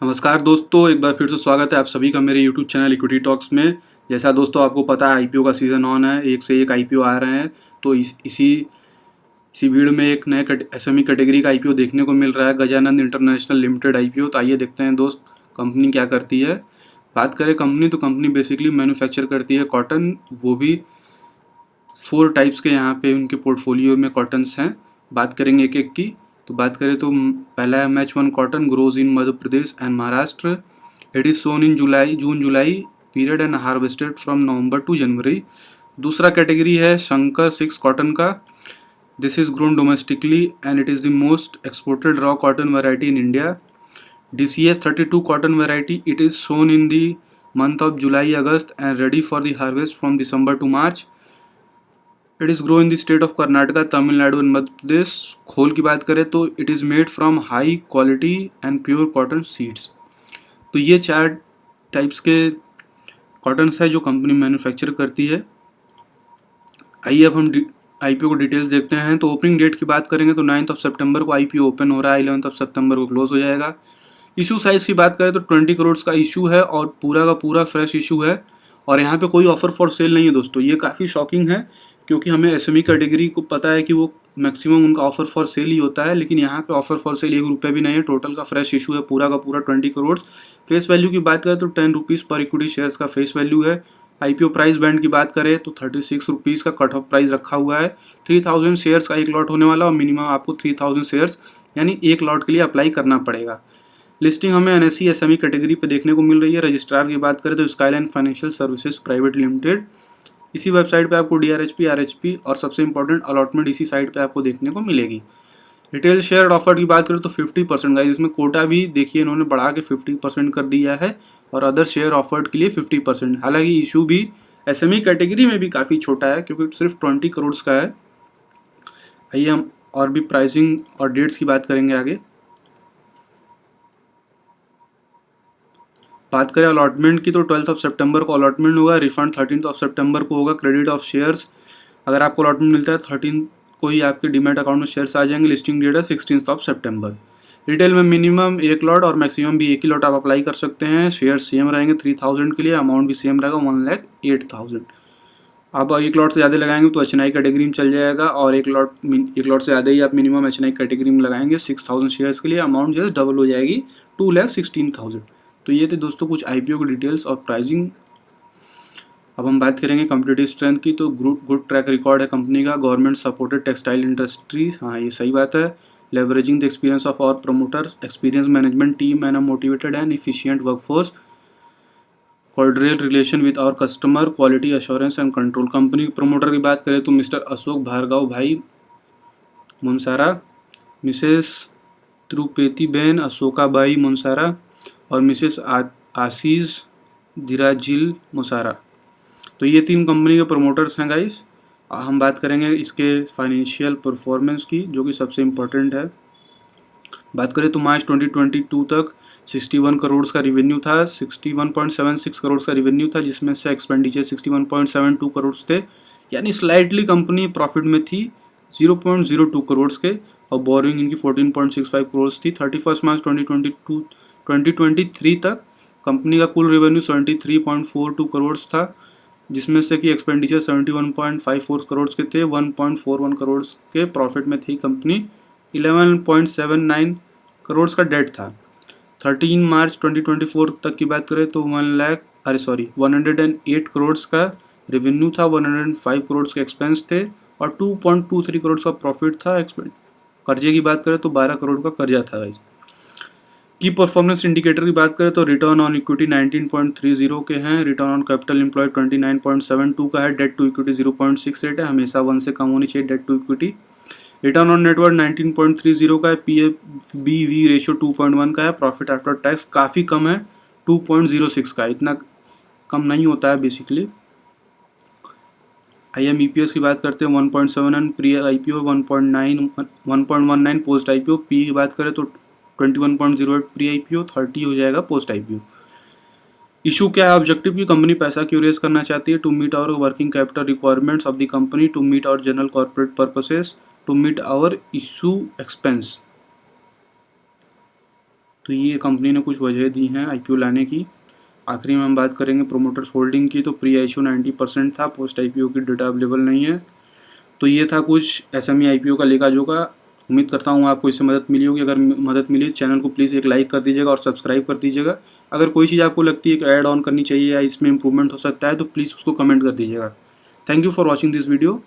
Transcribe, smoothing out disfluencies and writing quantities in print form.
नमस्कार दोस्तों, एक बार फिर से स्वागत है आप सभी का मेरे यूट्यूब चैनल इक्विटी टॉक्स में। जैसा दोस्तों आपको पता है आईपीओ का सीज़न ऑन है, एक से एक आईपीओ आ रहे हैं। तो इसी भीड़ में एक नए एसएमई कैटेगरी का आईपीओ देखने को मिल रहा है, गजानंद इंटरनेशनल लिमिटेड आईपीओ। तो आइए देखते हैं दोस्त कंपनी क्या करती है। बात करें कंपनी, तो कंपनी बेसिकली मैन्युफैक्चर करती है कॉटन, वो भी 4 टाइप्स के यहाँ पे उनके पोर्टफोलियो में कॉटन्स हैं। बात करेंगे एक एक की। तो बात करें तो पहला है MH1 cotton, grows in Madhya Pradesh and Maharashtra. It is sown in June July period and harvested from November to January. दूसरा कैटेगरी है शंकर 6 कॉटन का। This is grown domestically and it is the most exported raw cotton variety in India. DCS 32 cotton variety, it is sown in the month of July August and ready for the harvest from December to March. It is grow in the state of Karnataka, Tamil Nadu and Madhya Pradesh. खोल की बात करें तो it is made from high quality and pure cotton seeds. तो ये 4 types के cottons है जो कंपनी मैन्युफैक्चर करती है। आइए अब हम आईपीओ को डिटेल्स देखते हैं। तो ओपनिंग डेट की बात करेंगे तो 9 सितंबर को आईपीओ ओपन हो रहा है, 11 सितंबर को क्लोज हो जाएगा। इशू साइज़ की बात करें तो 20 करोड़ का इशू है और पूरा का पूरा फ्रेश इशू है। और यहाँ पे कोई ऑफर फॉर सेल नहीं है दोस्तों, ये काफ़ी शॉकिंग है क्योंकि हमें एसएमई कैटेगरी को पता है कि वो मैक्सिमम उनका ऑफर फॉर सेल ही होता है, लेकिन यहाँ पे ऑफर फॉर सेल 1 रुपये भी नहीं है। टोटल का फ्रेश इशू है पूरा का पूरा 20 करोड़। फेस वैल्यू की बात करें तो 10 रुपीज़ पर इक्विटी शेयर्स का फेस वैल्यू है। आईपीओ प्राइस बैंड की बात करें तो 36 रुपीज़ का कट ऑफ प्राइस रखा हुआ है। 3000 शेयर्स का एक लॉट होने वाला और मिनिमम आपको 3000 शेयर्स यानी एक लॉट के लिए अप्लाई करना पड़ेगा। लिस्टिंग हमें एनएसई एसएमई कैटेगरी पे देखने को मिल रही है। रजिस्ट्रार की बात करें तो skyline financial services private limited. इसी वेबसाइट पे आपको डीआरएचपी, आरएचपी और सबसे इंपॉर्टेंट अलॉटमेंट इसी साइट पे आपको देखने को मिलेगी। रिटेल शेयर ऑफर की बात करें तो 50% गाइस, इसमें कोटा भी देखिए इन्होंने बढ़ा के 50% कर दिया है और अदर शेयर ऑफर्ड के लिए 50%। हालांकि इशू भी एसएमई कैटेगरी में भी काफ़ी छोटा है क्योंकि सिर्फ 20 करोड़ का है। आइए हम और भी प्राइसिंग और डेट्स की बात करेंगे आगे। बात करें अलॉटमेंट की तो 12 सितंबर को अलॉटमेंट होगा, रिफंड 13 सितंबर को होगा। क्रेडिट ऑफ शेयर्स, अगर आपको अलॉटमेंट मिलता है 13 को ही आपके डीमैट अकाउंट में शेयर्स आ जाएंगे। लिस्टिंग डेट है 16 सितंबर। रिटेल में मिनिमम 1 लॉट और मैक्सिमम भी 1 ही लॉट आप अप्लाई कर सकते हैं। शेयर सेम रहेंगे 3000 के लिए, अमाउंट भी सेम रहेगा 1,08,000। आप 1 लॉट से ज़्यादा लगाएंगे तो एचएनआई कैटेगरी में चल जाएगा और एक लॉट से ज़्यादा ही आप मिनिमम एचएनआई कैटेगरी में लगाएंगे 6000 शेयर्स के लिए, अमाउंट जो है डबल हो जाएगी 2,16,000। तो ये थे दोस्तों कुछ आईपीओ की डिटेल्स और प्राइसिंग। अब हम बात करेंगे कॉम्पिटिटिव स्ट्रेंथ की। तो गुड ट्रैक रिकॉर्ड है कंपनी का। गवर्नमेंट सपोर्टेड टेक्सटाइल इंडस्ट्री, हाँ ये सही बात है। Leveraging the experience of our promoter, experience management team and a motivated and efficient workforce, cordial relation with our customer, quality assurance and control. Company promoter की बात करें तो मिस्टर अशोक भार्गव भाई मुनसारा, मिसेस त्रुपेतीबेन अशोकाबाई मुनसारा और मिसेस आशीष दिराजिल मुसारा। तो ये 3 कंपनी के प्रमोटर्स हैं गाइस। हम बात करेंगे इसके फाइनेंशियल परफॉर्मेंस की जो कि सबसे इम्पोर्टेंट है। बात करें तो मार्च 2022 तक 61 करोड़ का रिवेन्यू था, 61.76 करोड़ का रिवेन्यू था, जिसमें से एक्सपेंडिचर 61.72 करोड़ थे, यानी स्लाइटली कंपनी प्रॉफिट में थी 0.02 करोड़ के। और बोरिंग इनकी 14.65 करोड़ थी। 31 मार्च 2023 तक कंपनी का कुल रेवेन्यू 73.42 करोड़ था, जिसमें से कि एक्सपेंडिचर 71.54 करोड़ के थे। 1.41 करोड़ के प्रॉफिट में थी कंपनी। 11.79 करोड़ का डेट था। 13 मार्च 2024 तक की बात करें तो 108 करोड़ का रेवेन्यू था, 105 करोड़ के एक्सपेंस थे और 2.23 करोड़ का प्रॉफिट था। कर्जे की बात करें तो 12 करोड़ का कर्जा था गाइस। की परफॉर्मेंस इंडिकेटर की बात करें तो रिटर्न ऑन इक्विटी 19.30 के हैं, रिटर्न ऑन कैपिटल एम्प्लॉयड 29.72 का है, डेट टू इक्विटी 0.68 है, हमेशा 1 से कम होनी चाहिए debt to equity. Return on net worth 19.30 का है, PABV रेशियो 2.1 का है, प्रॉफिट आफ्टर टैक्स काफ़ी कम है 2.06 का, इतना कम नहीं होता है बेसिकली। IMEPS की बात करते हैं 1.7 pre IPO, 1.19 post IPO। P की बात करें तो 21.08 प्री IPO, 30 हो जाएगा पोस्ट IPO। इशू क्या है ऑब्जेक्टिव की, कंपनी पैसा क्यों रेज करना चाहती है? To meet our working capital requirements of the company, to meet our general corporate purposes, to meet our issue expense तो ये कंपनी ने कुछ वजह दी हैं IPO लाने की। आखिरी में हम बात करेंगे प्रोमोटर्स होल्डिंग की। तो प्री IPO 90% था, पोस्ट IPO की डेटा अवेलेबल नहीं है। तो ये था कुछ SME IPO का लेखा जोखा। उम्मीद करता हूँ आपको इससे मदद मिली होगी। अगर मदद मिली तो चैनल को प्लीज़ एक लाइक कर दीजिएगा और सब्सक्राइब कर दीजिएगा। अगर कोई चीज़ आपको लगती है कि ऐड ऑन करनी चाहिए या इसमें इम्प्रूवमेंट हो सकता है तो प्लीज़ उसको कमेंट कर दीजिएगा। Thank you for watching this video.